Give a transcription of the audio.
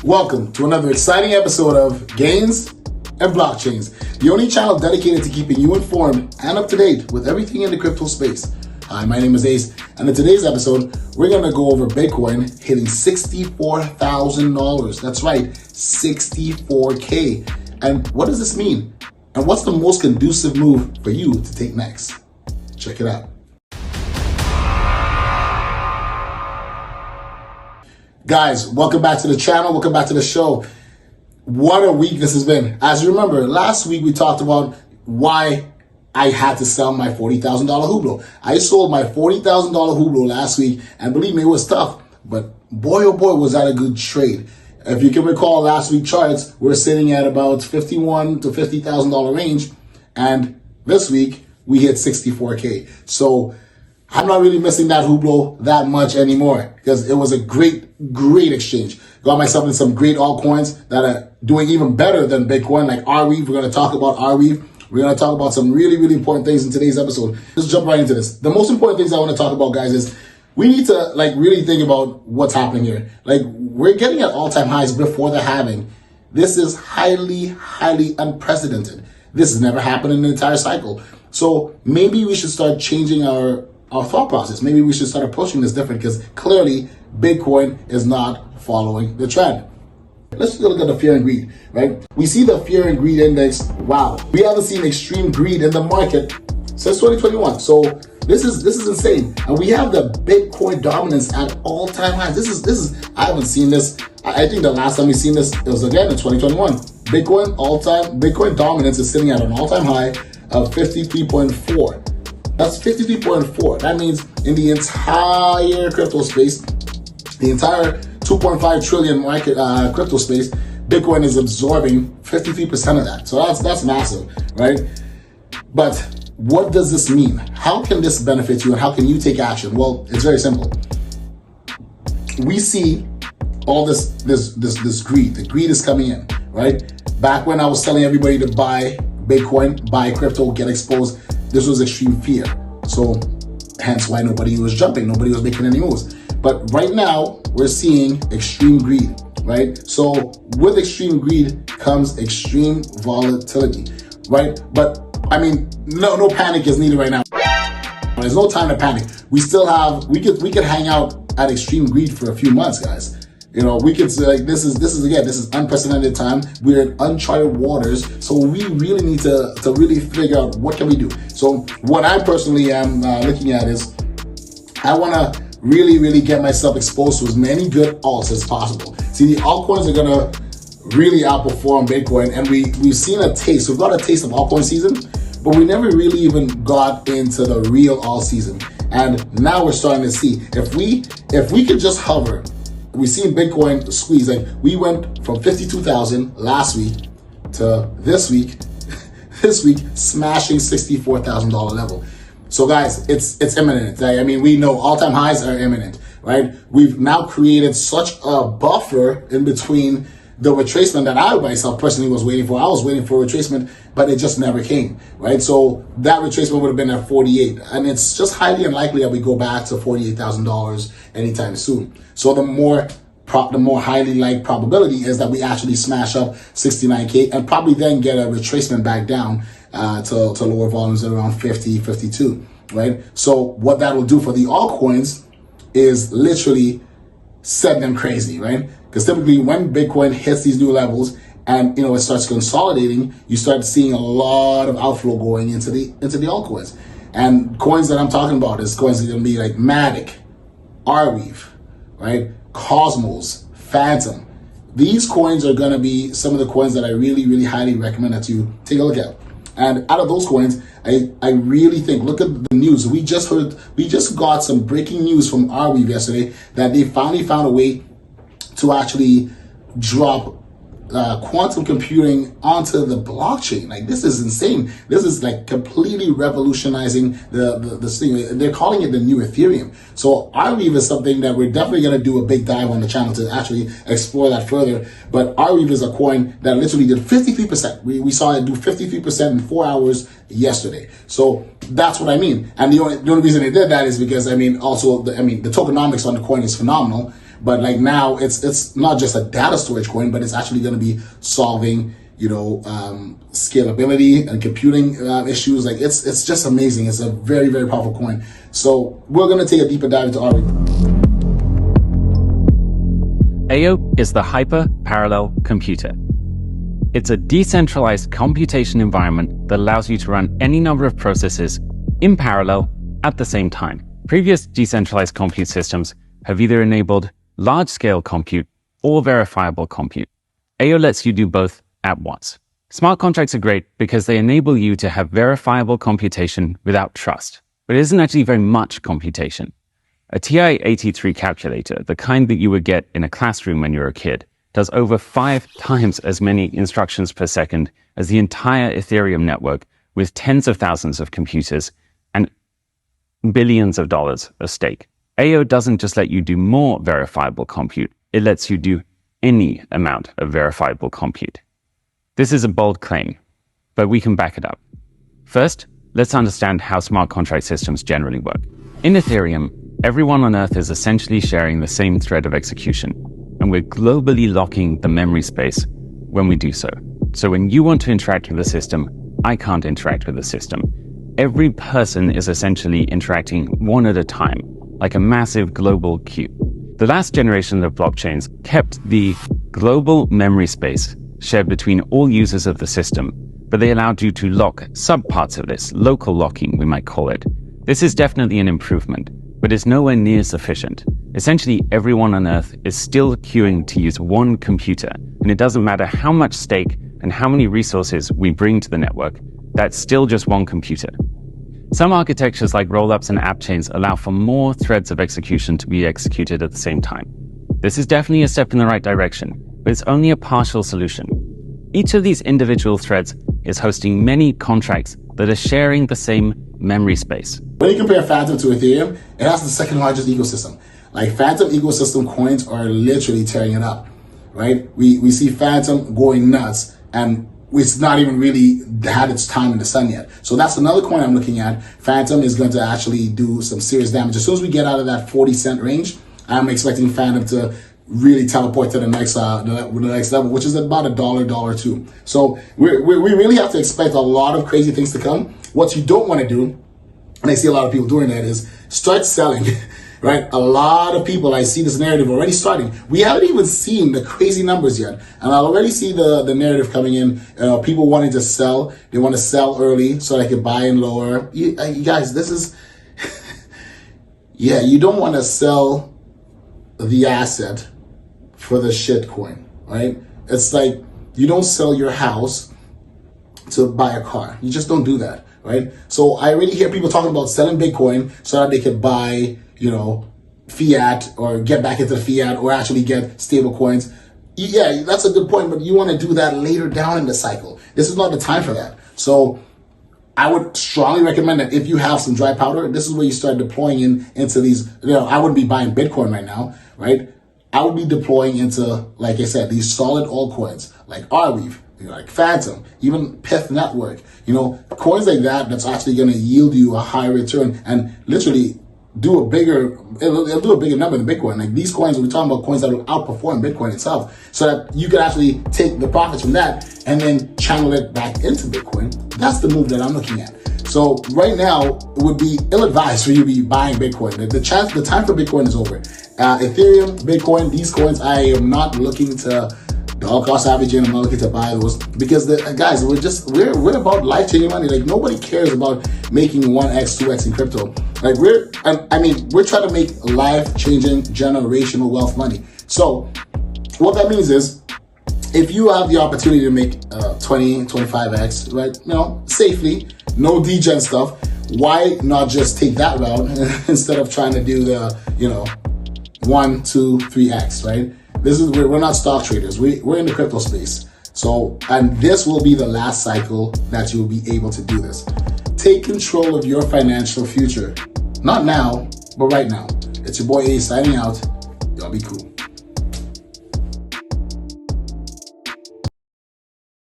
Welcome to another exciting episode of Gains and Blockchains, the only channel dedicated to keeping you informed and up to date with everything in the crypto space. Hi, my name is Ace, and in today's episode, we're going to go over Bitcoin hitting $64,000. That's right, 64K. And what does this mean? And what's the most conducive move for you to take next? Check it out. Guys, welcome back to the channel. Welcome back to the show. What a week this has been. As you remember, last week we talked about why I had to sell my $40,000 Hublot. I sold my $40,000 Hublot last week, and believe me, it was tough. But boy, oh boy, was that a good trade. If you can recall last week's charts, we're sitting at about $51,000 to $50,000 range. And this week, we hit 64K. So I'm not really missing that Hublot that much anymore because it was a great exchange. Got myself in some great altcoins that are doing even better than Bitcoin, like Arweave. We're going to talk about Arweave. We're going to talk about some really important things in today's episode. Let's jump right into this. The most important things I want to talk about, guys, is we need to really think about what's happening here. We're getting at all-time highs before the halving. This is highly unprecedented. This has never happened in the entire cycle. So maybe we should start changing our thought process. Maybe we should start approaching this different because clearly Bitcoin is not following the trend. Let's just look at the fear and greed, right? We see the fear and greed index. Wow. We haven't seen extreme greed in the market since 2021. So this is insane. And we have the Bitcoin dominance at all-time highs. This is I haven't seen this. I think the last time we seen this, it was again in 2021. Bitcoin dominance is sitting at an all-time high of 53.4. That's 53.4. That means in the entire crypto space, the entire 2.5 trillion market crypto space, Bitcoin is absorbing 53% of that. So that's massive, right? But what does this mean? How can this benefit you and how can you take action? Well, it's very simple. We see all this greed. The greed is coming in, right? Back when I was telling everybody to buy Bitcoin, buy crypto, get exposed, this was extreme fear. So hence why nobody was jumping, nobody was making any moves. But right now, we're seeing extreme greed, right? So with extreme greed comes extreme volatility, right? But I mean, no panic is needed right now. There's no time to panic. We still have, we could hang out at extreme greed for a few months, guys. You know, we could say this is unprecedented time. We're in uncharted waters. So we really need to really figure out what can we do. So what I personally am looking at is I want to really get myself exposed to as many good alts as possible. See, the altcoins are going to really outperform Bitcoin. And we've seen a taste. We've got a taste of altcoin season, but we never really even got into the real alt season. And now we're starting to see if we could just hover. We've seen Bitcoin squeeze. Like we went from 52,000 last week to this week smashing $64,000 level. So guys, it's imminent. I mean, we know all-time highs are imminent, right? We've now created such a buffer in between the retracement that I myself personally was waiting for. I was waiting for a retracement, but it just never came, right? So that retracement would have been at 48, and it's just highly unlikely that we go back to $48,000 anytime soon. So the more highly likely probability is that we actually smash up 69K and probably then get a retracement back down to lower volumes at around 50, 52, right? So what that will do for the altcoins is literally set them crazy, right? Because typically when Bitcoin hits these new levels and it starts consolidating, you start seeing a lot of outflow going into the altcoins. And coins that I'm talking about is coins that are going to be like Matic, Arweave, right? Cosmos, Phantom. These coins are going to be some of the coins that I really highly recommend that you take a look at. And out of those coins, I really think, look at the news. We just got some breaking news from Arweave yesterday that they finally found a way to actually drop quantum computing onto the blockchain. Like, this is insane. This is like completely revolutionizing this thing. They're calling it the new Ethereum. So Arweave is something that we're definitely going to do a big dive on the channel to actually explore that further. But Arweave is a coin that literally did 53%. We saw it do 53% in 4 hours yesterday. So that's what I mean. And the only reason it did that is because, the tokenomics on the coin is phenomenal. But like now it's not just a data storage coin, but it's actually going to be solving, scalability and computing issues. Like it's just amazing. It's a very, very powerful coin. So we're going to take a deeper dive into ARB. AO is the hyper-parallel computer. It's a decentralized computation environment that allows you to run any number of processes in parallel at the same time. Previous decentralized compute systems have either enabled large-scale compute or verifiable compute. AO lets you do both at once. Smart contracts are great because they enable you to have verifiable computation without trust, but it isn't actually very much computation. A TI-83 calculator, the kind that you would get in a classroom when you were a kid, does over 5 times as many instructions per second as the entire Ethereum network, with tens of thousands of computers and billions of dollars at stake. AO doesn't just let you do more verifiable compute, it lets you do any amount of verifiable compute. This is a bold claim, but we can back it up. First, let's understand how smart contract systems generally work. In Ethereum, everyone on Earth is essentially sharing the same thread of execution, and we're globally locking the memory space when we do so. So when you want to interact with the system, I can't interact with the system. Every person is essentially interacting one at a time, like a massive global queue. The last generation of blockchains kept the global memory space shared between all users of the system, but they allowed you to lock subparts of this, local locking, we might call it. This is definitely an improvement, but it's nowhere near sufficient. Essentially, everyone on Earth is still queuing to use one computer, and it doesn't matter how much stake and how many resources we bring to the network, that's still just one computer. Some architectures like rollups and app chains allow for more threads of execution to be executed at the same time. This is definitely a step in the right direction, but it's only a partial solution. Each of these individual threads is hosting many contracts that are sharing the same memory space. When you compare Phantom to Ethereum, it has the second largest ecosystem. Like Phantom ecosystem coins are literally tearing it up, right? We see Phantom going nuts, and it's not even really had its time in the sun yet. So that's another coin I'm looking at. Phantom is going to actually do some serious damage. As soon as we get out of that 40-cent range, I'm expecting Phantom to really teleport to the next level, which is about $1.02. So we really have to expect a lot of crazy things to come. What you don't want to do, and I see a lot of people doing that, is start selling. Right? A lot of people, I see this narrative already starting. We haven't even seen the crazy numbers yet. And I already see the narrative coming in. People wanting to sell. They want to sell early so they can buy in lower. You guys, this is, yeah, you don't want to sell the asset for the shit coin, right? It's like you don't sell your house to buy a car. You just don't do that, right? So I already hear people talking about selling Bitcoin so that they could buy, fiat or get back into fiat or actually get stable coins. Yeah, that's a good point, but you want to do that later down in the cycle. This is not the time for that. So I would strongly recommend that if you have some dry powder, this is where you start deploying into these, I wouldn't be buying Bitcoin right now, right? I would be deploying into, like I said, these solid altcoins like Arweave, like Phantom, even Pith Network, coins like that that's actually going to yield you a high return and literally it'll do a bigger number than Bitcoin. Like these coins, we're talking about coins that will outperform Bitcoin itself, so that you can actually take the profits from that and then channel it back into Bitcoin. That's the move that I'm looking at. So right now, it would be ill-advised for you to be buying Bitcoin. The time for Bitcoin is over. Ethereum, Bitcoin, these coins, I am not looking to dollar cost averaging. I'm not looking to buy those because guys, we're about life-changing money. Like nobody cares about making 1x, 2x in crypto. Like we're trying to make life-changing generational wealth money. So what that means is, if you have the opportunity to make 20, 25x, right, safely, no degen stuff, why not just take that route instead of trying to do the, 1, 2, 3x, right? We're not stock traders. We're in the crypto space. So, and this will be the last cycle that you'll be able to do this. Take control of your financial future. Not now, but right now. It's your boy A signing out. Y'all be cool.